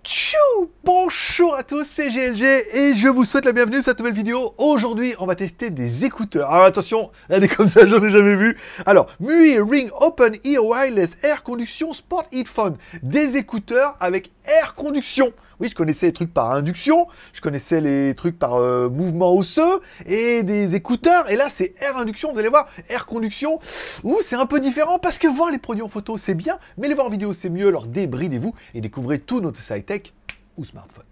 Tchou! Bonjour à tous, c'est GLG et je vous souhaite la bienvenue dans cette nouvelle vidéo. Aujourd'hui, on va tester des écouteurs. Alors attention, regardez comme ça, j'en ai jamais vu. Alors, MUI Ring Open Ear Wireless Air Conduction Sport Headphone. Des écouteurs avec air conduction. Oui, je connaissais les trucs par induction, je connaissais les trucs par mouvement osseux et des écouteurs. Et là, c'est air induction. Vous allez voir, air conduction, c'est un peu différent parce que voir les produits en photo, c'est bien, mais les voir en vidéo, c'est mieux. Alors débridez-vous et découvrez tout notre high-tech ou smartphone.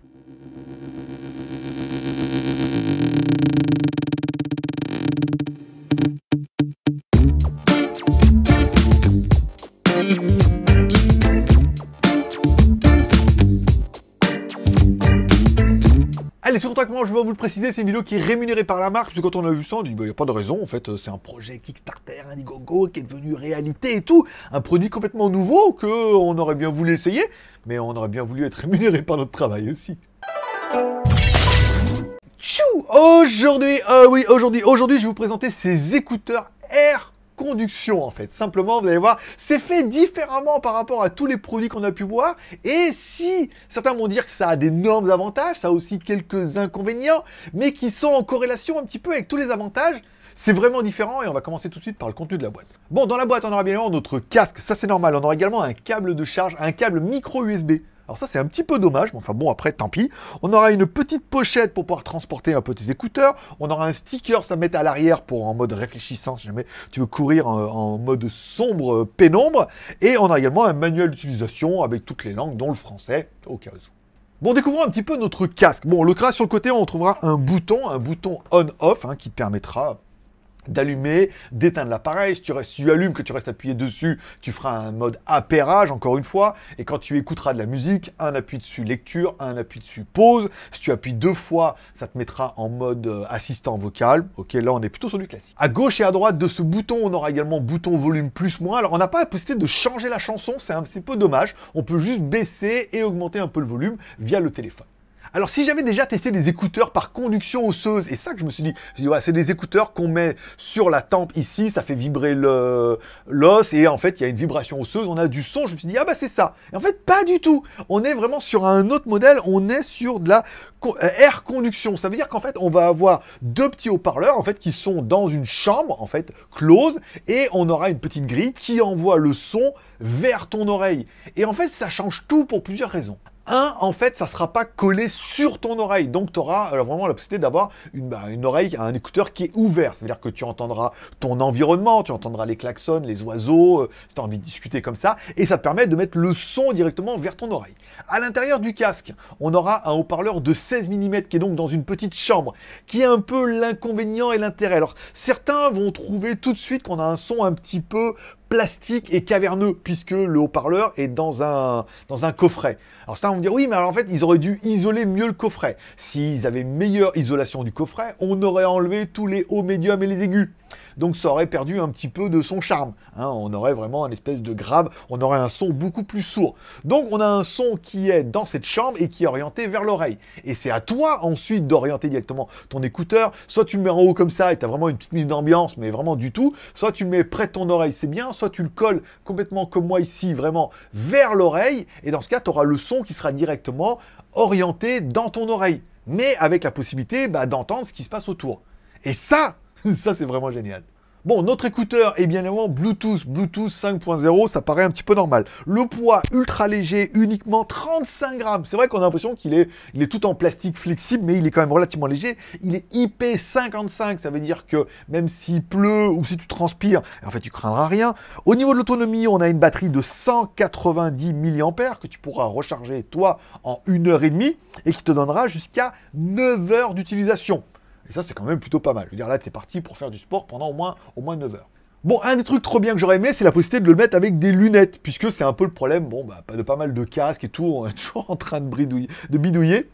Allez, tout avec moi, je vais vous le préciser, c'est une vidéo qui est rémunérée par la marque, parce que quand on a vu ça, on dit, il n'y a pas de raison, en fait, c'est un projet Kickstarter, Indiegogo, qui est devenu réalité et tout, un produit complètement nouveau, qu'on aurait bien voulu essayer, mais on aurait bien voulu être rémunéré par notre travail aussi. Tchou! Aujourd'hui, aujourd'hui, je vais vous présenter ces écouteurs Air Conduction, en fait. Simplement, vous allez voir, c'est fait différemment par rapport à tous les produits qu'on a pu voir. Et si certains vont dire que ça a d'énormes avantages, ça a aussi quelques inconvénients, mais qui sont en corrélation un petit peu avec tous les avantages, c'est vraiment différent et on va commencer tout de suite par le contenu de la boîte. Bon, dans la boîte, on aura bien évidemment notre casque, ça c'est normal. On aura également un câble de charge, un câble micro USB. Alors ça, c'est un petit peu dommage, mais enfin bon, après, tant pis. On aura une petite pochette pour pouvoir transporter un peu tes écouteurs. On aura un sticker, ça met à l'arrière pour en mode réfléchissant, si jamais tu veux courir en mode sombre, pénombre. Et on a également un manuel d'utilisation avec toutes les langues, dont le français, au cas où. Bon, découvrons un petit peu notre casque. Bon, le casque sur le côté, on trouvera un bouton on-off, qui te permettra d'allumer, d'éteindre l'appareil. Si tu allumes, que tu restes appuyé dessus, tu feras un mode appairage, encore une fois. Et quand tu écouteras de la musique, un appui dessus lecture, un appui dessus pause. Si tu appuies 2 fois, ça te mettra en mode assistant vocal. Ok, là, on est plutôt sur du classique. À gauche et à droite de ce bouton, on aura également bouton volume plus-moins. Alors, on n'a pas la possibilité de changer la chanson, c'est un petit peu dommage. On peut juste baisser et augmenter un peu le volume via le téléphone. Alors, si j'avais déjà testé des écouteurs par conduction osseuse, et ça que je me suis dit, ouais, c'est des écouteurs qu'on met sur la tempe ici, ça fait vibrer l'os, et en fait, il y a une vibration osseuse, on a du son, je me suis dit, ah bah c'est ça. Et en fait, pas du tout. On est vraiment sur un autre modèle, on est sur de la air conduction. Ça veut dire qu'en fait, on va avoir 2 petits haut-parleurs, en fait, qui sont dans une chambre, en fait, close, et on aura une petite grille qui envoie le son vers ton oreille. Et en fait, ça change tout pour plusieurs raisons. En fait, ça ne sera pas collé sur ton oreille. Donc, tu auras vraiment la possibilité d'avoir une oreille, un écouteur qui est ouvert. Ça veut dire que tu entendras ton environnement, tu entendras les klaxons, les oiseaux, si tu as envie de discuter comme ça. Et ça te permet de mettre le son directement vers ton oreille. À l'intérieur du casque, on aura un haut-parleur de 16 mm qui est donc dans une petite chambre, qui est un peu l'inconvénient et l'intérêt. Alors, certains vont trouver tout de suite qu'on a un son un petit peu plastique et caverneux, puisque le haut-parleur est dans un coffret. Alors certains vont me dire, oui, mais alors en fait, ils auraient dû isoler mieux le coffret. S'ils avaient une meilleure isolation du coffret, on aurait enlevé tous les hauts, médiums et les aigus. Donc ça aurait perdu un petit peu de son charme. On aurait vraiment un espèce de grave, on aurait un son beaucoup plus sourd. Donc on a un son qui est dans cette chambre et qui est orienté vers l'oreille. Et c'est à toi ensuite d'orienter directement ton écouteur. Soit tu le mets en haut comme ça et tu as vraiment une petite mise d'ambiance, mais vraiment du tout. Soit tu le mets près de ton oreille, c'est bien. Soit tu le colles complètement comme moi ici, vraiment vers l'oreille. Et dans ce cas, tu auras le son qui sera directement orienté dans ton oreille. Mais avec la possibilité d'entendre ce qui se passe autour. Et ça, ça c'est vraiment génial. Bon, notre écouteur est bien évidemment Bluetooth 5.0, ça paraît un petit peu normal. Le poids ultra léger, uniquement 35 grammes. C'est vrai qu'on a l'impression qu'il est tout en plastique flexible, mais il est quand même relativement léger. Il est IP55, ça veut dire que même s'il pleut ou si tu transpires, en fait tu craindras rien. Au niveau de l'autonomie, on a une batterie de 190 mAh que tu pourras recharger toi en 1h30 et qui te donnera jusqu'à 9 heures d'utilisation. Et ça, c'est quand même plutôt pas mal. Je veux dire, là, t'es parti pour faire du sport pendant au moins 9 heures. Bon, un des trucs trop bien que j'aurais aimé, c'est la possibilité de le mettre avec des lunettes, puisque c'est un peu le problème, de pas mal de casques et tout, on est toujours en train de bidouiller.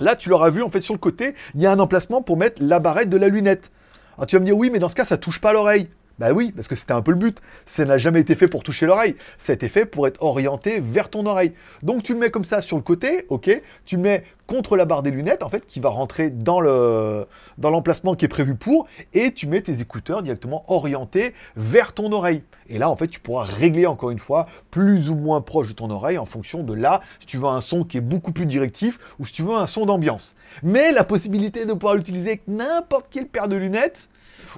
Là, tu l'auras vu, en fait, sur le côté, il y a un emplacement pour mettre la barrette de la lunette. Alors, tu vas me dire, oui, mais dans ce cas, ça touche pas l'oreille. Bah oui, parce que c'était un peu le but. Ça n'a jamais été fait pour toucher l'oreille. Ça a été fait pour être orienté vers ton oreille. Donc tu le mets comme ça sur le côté, ok. Tu le mets contre la barre des lunettes, en fait, qui va rentrer dans l'emplacement qui est prévu pour, et tu mets tes écouteurs directement orientés vers ton oreille. Et là, en fait, tu pourras régler encore une fois plus ou moins proche de ton oreille en fonction de là, si tu veux un son qui est beaucoup plus directif ou si tu veux un son d'ambiance. Mais la possibilité de pouvoir l'utiliser avec n'importe quelle paire de lunettes,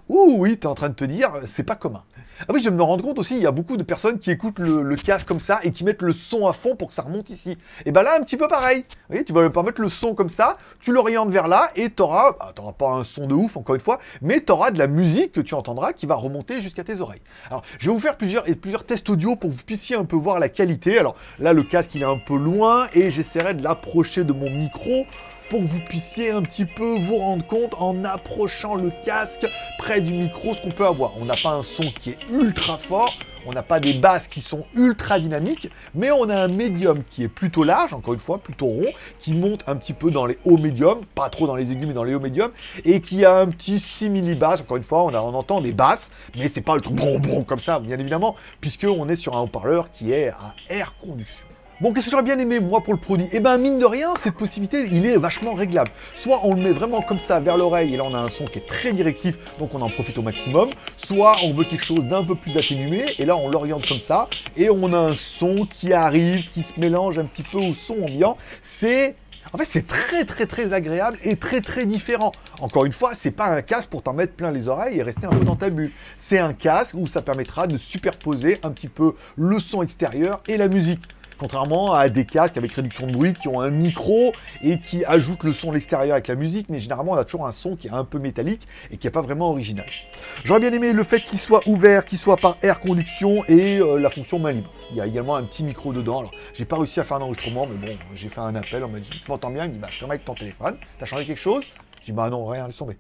ouh oui, t'es en train de te dire, c'est pas commun. Ah oui, je me rends compte aussi, il y a beaucoup de personnes qui écoutent le casque comme ça et qui mettent le son à fond pour que ça remonte ici. Et ben là, un petit peu pareil. Vous voyez, tu vas pas mettre le son comme ça, tu l'orientes vers là et t'auras pas un son de ouf, encore une fois, mais t'auras de la musique que tu entendras qui va remonter jusqu'à tes oreilles. Alors, je vais vous faire plusieurs tests audio pour que vous puissiez un peu voir la qualité. Alors là, le casque, il est un peu loin et j'essaierai de l'approcher de mon micro pour que vous puissiez un petit peu vous rendre compte en approchant le casque près du micro ce qu'on peut avoir. On n'a pas un son qui est ultra fort, on n'a pas des basses qui sont ultra dynamiques, mais on a un médium qui est plutôt large, encore une fois, plutôt rond, qui monte un petit peu dans les hauts médiums, pas trop dans les aigus, mais dans les hauts médiums, et qui a un petit 6 millibasses, encore une fois, on entend des basses, mais c'est pas le truc bron bron comme ça, bien évidemment, puisqu'on est sur un haut-parleur qui est à air conduction. Bon, qu'est-ce que j'aurais bien aimé, moi, pour le produit? Eh ben, mine de rien, cette possibilité, il est vachement réglable. Soit on le met vraiment comme ça, vers l'oreille, et là, on a un son qui est très directif, donc on en profite au maximum. Soit on veut quelque chose d'un peu plus atténué, et là, on l'oriente comme ça, et on a un son qui arrive, qui se mélange un petit peu au son ambiant. En fait, c'est très agréable et très différent. Encore une fois, c'est pas un casque pour t'en mettre plein les oreilles et rester un peu dans ta bulle. C'est un casque où ça permettra de superposer un petit peu le son extérieur et la musique. Contrairement à des casques avec réduction de bruit qui ont un micro et qui ajoutent le son de l'extérieur avec la musique, mais généralement on a toujours un son qui est un peu métallique et qui n'est pas vraiment original. J'aurais bien aimé le fait qu'il soit ouvert, qu'il soit par air conduction et la fonction main libre. Il y a également un petit micro dedans. Alors, j'ai pas réussi à faire un enregistrement, mais bon, j'ai fait un appel, on m'a dit, tu m'entends bien? Il me dit, bah, ferme avec ton téléphone, t'as changé quelque chose? Je dis, bah non, rien, laisse tomber.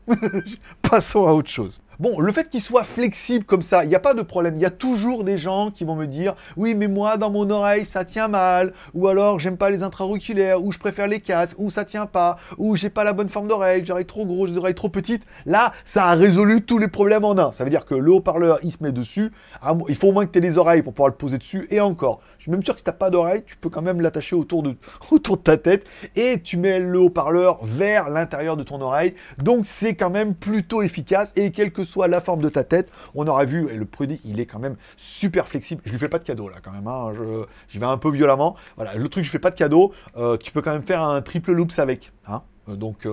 Passons à autre chose. Bon, le fait qu'il soit flexible comme ça, il n'y a pas de problème. Il y a toujours des gens qui vont me dire « Oui, mais moi, dans mon oreille, ça tient mal. » Ou alors « J'aime pas les intra-auriculaires. » Ou « Je préfère les casques. » Ou « Ça tient pas. » Ou « J'ai pas la bonne forme d'oreille. J'ai l'oreille trop grosse, j'ai l'oreille trop petite. » Là, ça a résolu tous les problèmes en un. Ça veut dire que le haut-parleur, il se met dessus. Il faut au moins que tu aies les oreilles pour pouvoir le poser dessus. Et encore, je suis même sûr que si tu n'as pas d'oreille, tu peux quand même l'attacher autour de ta tête. Et tu mets le haut-parleur vers l'intérieur de ton oreille. Donc, c'est quand même plutôt efficace. Et quelle que soit la forme de ta tête, on aura vu, et le produit, il est quand même super flexible. Je lui fais pas de cadeau, là, quand même, hein. J'y vais un peu violemment. Voilà, le truc, je fais pas de cadeau. Tu peux quand même faire un triple loops avec, hein. Donc,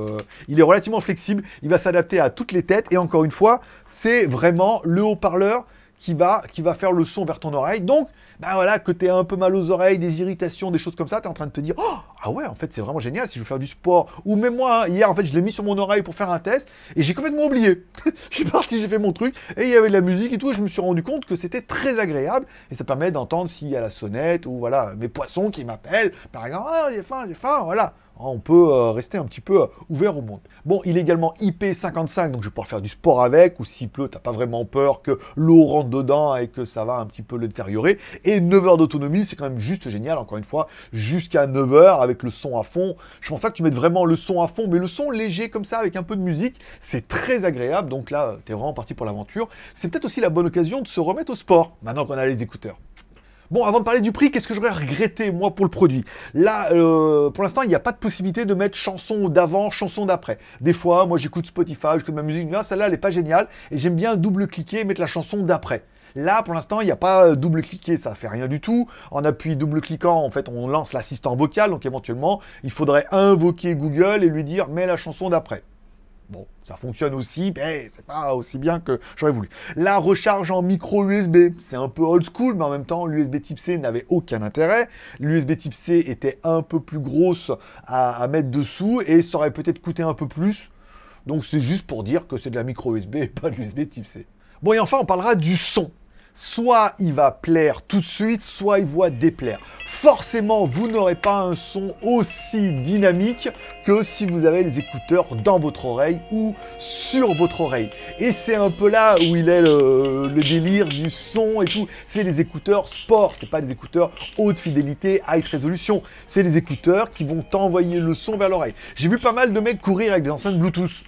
il est relativement flexible. Il va s'adapter à toutes les têtes. Et encore une fois, c'est vraiment le haut-parleur qui va faire le son vers ton oreille. Donc, bah voilà, que tu aies un peu mal aux oreilles, des irritations, des choses comme ça, tu es en train de te dire, oh, ah ouais, en fait, c'est vraiment génial si je veux faire du sport. Ou même moi, hein, hier, en fait, je l'ai mis sur mon oreille pour faire un test et j'ai complètement oublié. Je suis parti, j'ai fait mon truc et il y avait de la musique et tout. Et je me suis rendu compte que c'était très agréable et ça permet d'entendre s'il y a la sonnette ou voilà, mes poissons qui m'appellent, par exemple, ah, j'ai faim, voilà. On peut rester un petit peu ouvert au monde. Bon, il est également IP55, donc je vais pouvoir faire du sport avec, ou s'il pleut, t'as pas vraiment peur que l'eau rentre dedans et que ça va un petit peu le détériorer. Et 9 heures d'autonomie, c'est quand même juste génial, encore une fois, jusqu'à 9 heures avec le son à fond. Je pense pas que tu mettes vraiment le son à fond, mais le son léger comme ça, avec un peu de musique, c'est très agréable. Donc là, t'es vraiment parti pour l'aventure. C'est peut-être aussi la bonne occasion de se remettre au sport, maintenant qu'on a les écouteurs. Bon, avant de parler du prix, qu'est-ce que j'aurais regretté, moi, pour le produit? Là, pour l'instant, il n'y a pas de possibilité de mettre chanson d'avant, chanson d'après. Des fois, moi, j'écoute Spotify, j'écoute ma musique, bien, celle-là, elle n'est pas géniale, et j'aime bien double-cliquer et mettre la chanson d'après. Là, pour l'instant, il n'y a pas double-cliquer, ça ne fait rien du tout. En appui double-cliquant, en fait, on lance l'assistant vocal, donc éventuellement, il faudrait invoquer Google et lui dire « mets la chanson d'après ». Bon, ça fonctionne aussi, mais c'est pas aussi bien que j'aurais voulu. La recharge en micro USB, c'est un peu old school, mais en même temps, l'USB type C n'avait aucun intérêt. L'USB type C était un peu plus grosse à mettre dessous et ça aurait peut-être coûté un peu plus. Donc c'est juste pour dire que c'est de la micro USB et pas de l'USB type C. Bon, et enfin, on parlera du son. Soit il va plaire tout de suite, soit il va déplaire. Forcément, vous n'aurez pas un son aussi dynamique que si vous avez les écouteurs dans votre oreille ou sur votre oreille. Et c'est un peu là où il est le délire du son et tout. C'est les écouteurs sport, c'est pas des écouteurs haute fidélité, high résolution. C'est les écouteurs qui vont t'envoyer le son vers l'oreille. J'ai vu pas mal de mecs courir avec des enceintes Bluetooth.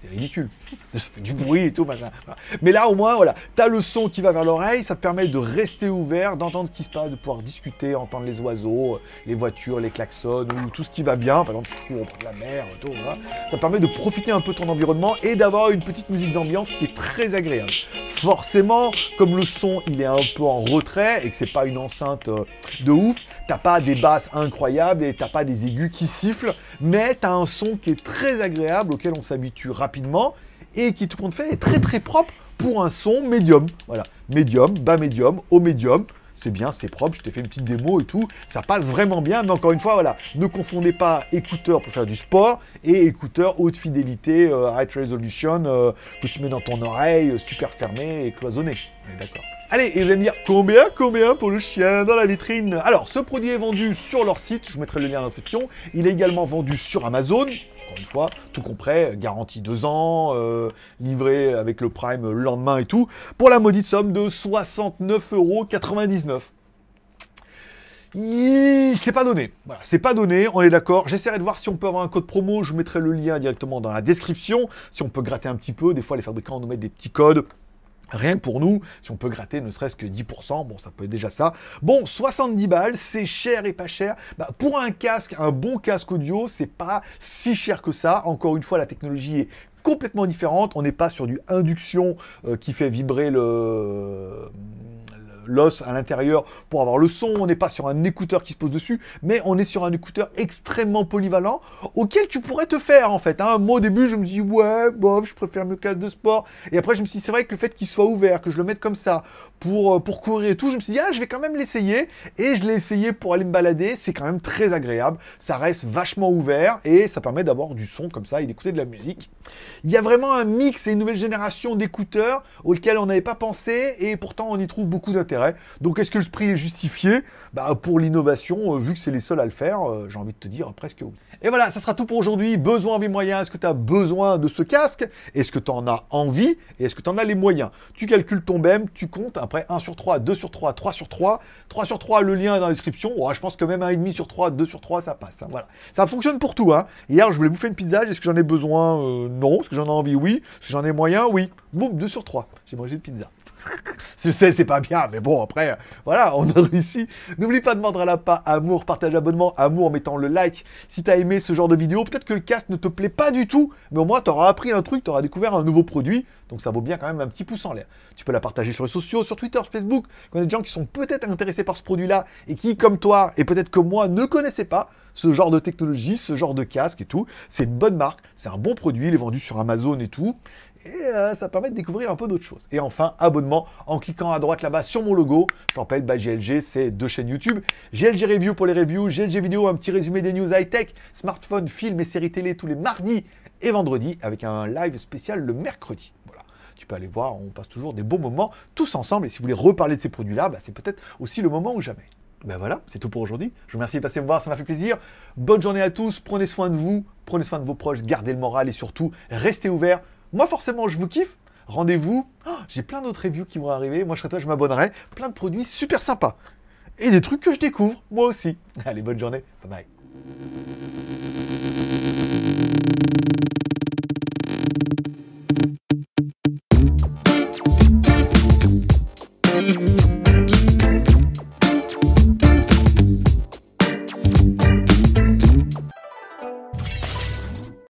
c'est ridicule. Ça fait du bruit et tout, machin. Voilà. Mais là, au moins, voilà, t'as le son qui va vers l'oreille, ça te permet de rester ouvert, d'entendre ce qui se passe, de pouvoir discuter, entendre les oiseaux, les voitures, les klaxons, ou tout ce qui va bien, par exemple, tu cours au bord de la mer, tout, voilà. Ça te permet de profiter un peu de ton environnement et d'avoir une petite musique d'ambiance qui est très agréable. Forcément, comme le son, il est un peu en retrait et que c'est pas une enceinte de ouf, t'as pas des basses incroyables et t'as pas des aigus qui sifflent, mais t'as un son qui est très agréable, auquel on s'habitue rapidement, et qui, tout compte fait, est très très propre pour un son médium. Voilà, médium, bas médium, haut médium, c'est bien, c'est propre, je t'ai fait une petite démo et tout, ça passe vraiment bien, mais encore une fois, voilà, ne confondez pas écouteurs pour faire du sport et écouteurs haute fidélité, high resolution, que tu mets dans ton oreille, super fermé et cloisonné, on est d'accord. Allez, et vous allez me dire, combien pour le chien dans la vitrine? Alors, ce produit est vendu sur leur site, je vous mettrai le lien dans la description. Il est également vendu sur Amazon, encore une fois, tout compris, garantie 2 ans, livré avec le Prime le lendemain et tout, pour la maudite somme de 69,99 €. C'est pas donné. Voilà, c'est pas donné, on est d'accord. J'essaierai de voir si on peut avoir un code promo, je vous mettrai le lien directement dans la description, si on peut gratter un petit peu. Des fois, les fabricants nous mettent des petits codes. Rien que pour nous, si on peut gratter ne serait-ce que 10%, bon, ça peut être déjà ça. Bon, 70 balles, c'est cher et pas cher. Bah, pour un casque, un bon casque audio, c'est pas si cher que ça. Encore une fois, la technologie est complètement différente. On n'est pas sur du induction qui fait vibrer l'os à l'intérieur pour avoir le son, on n'est pas sur un écouteur qui se pose dessus, mais on est sur un écouteur extrêmement polyvalent auquel tu pourrais te faire en fait. Hein. Moi au début je me dis ouais, bof, je préfère mes casques de sport, et après je me suis dit c'est vrai que le fait qu'il soit ouvert, que je le mette comme ça pour courir et tout, je me suis dit ah je vais quand même l'essayer, et je l'ai essayé pour aller me balader, c'est quand même très agréable, ça reste vachement ouvert et ça permet d'avoir du son comme ça et d'écouter de la musique. Il y a vraiment un mix et une nouvelle génération d'écouteurs auxquels on n'avait pas pensé et pourtant on y trouve beaucoup d'intérêt. Donc est-ce que le prix est justifié? Bah, pour l'innovation, vu que c'est les seuls à le faire, j'ai envie de te dire presque oui. Et voilà, ça sera tout pour aujourd'hui. Besoin, envie, moyen. Est-ce que tu as besoin de ce casque? Est-ce que tu en as envie? Et est-ce que tu en as les moyens? Tu calcules ton BEM, tu comptes, après 1 sur 3, 2 sur 3, 3 sur 3. 3 sur 3, le lien est dans la description. Oh, je pense que même 1,5 sur 3, 2 sur 3, ça passe. Hein, voilà. Ça fonctionne pour tout. Hein. Hier, je voulais bouffer une pizza. Est-ce que j'en ai besoin? Non. Est-ce que j'en ai envie? Oui. Est-ce que j'en ai moyen? Oui. Boum, 2 sur 3. J'ai mangé une pizza. Je sais, c'est pas bien, mais bon, après, voilà, on a réussi. N'oublie pas de mordre à la pas, amour, partage, abonnement, amour en mettant le like. Si t'as aimé ce genre de vidéo, peut-être que le casque ne te plaît pas du tout, mais au moins t'auras appris un truc, t'auras découvert un nouveau produit, donc ça vaut bien quand même un petit pouce en l'air. Tu peux la partager sur les sociaux, sur Twitter, sur Facebook, quand il y a des gens qui sont peut-être intéressés par ce produit-là, et qui, comme toi, et peut-être que moi, ne connaissaient pas ce genre de technologie, ce genre de casque et tout. C'est une bonne marque, c'est un bon produit, il est vendu sur Amazon et tout. Et ça permet de découvrir un peu d'autres choses. Et enfin, abonnement en cliquant à droite là-bas sur mon logo. Je rappelle, bah, GLG, c'est 2 chaînes YouTube. GLG Review pour les reviews, GLG Vidéo, un petit résumé des news high-tech, smartphone, films et séries télé tous les mardis et vendredis, avec un live spécial le mercredi. Voilà. Tu peux aller voir, on passe toujours des bons moments tous ensemble. Et si vous voulez reparler de ces produits-là, bah, c'est peut-être aussi le moment ou jamais. Ben voilà, c'est tout pour aujourd'hui. Je vous remercie de passer me voir, ça m'a fait plaisir. Bonne journée à tous, prenez soin de vous, prenez soin de vos proches, gardez le moral et surtout, restez ouverts. Moi, forcément, je vous kiffe. Rendez-vous. Oh, j'ai plein d'autres reviews qui vont arriver. Moi, je serai toi, je m'abonnerai. Plein de produits super sympas. Et des trucs que je découvre, moi aussi. Allez, bonne journée. Bye bye.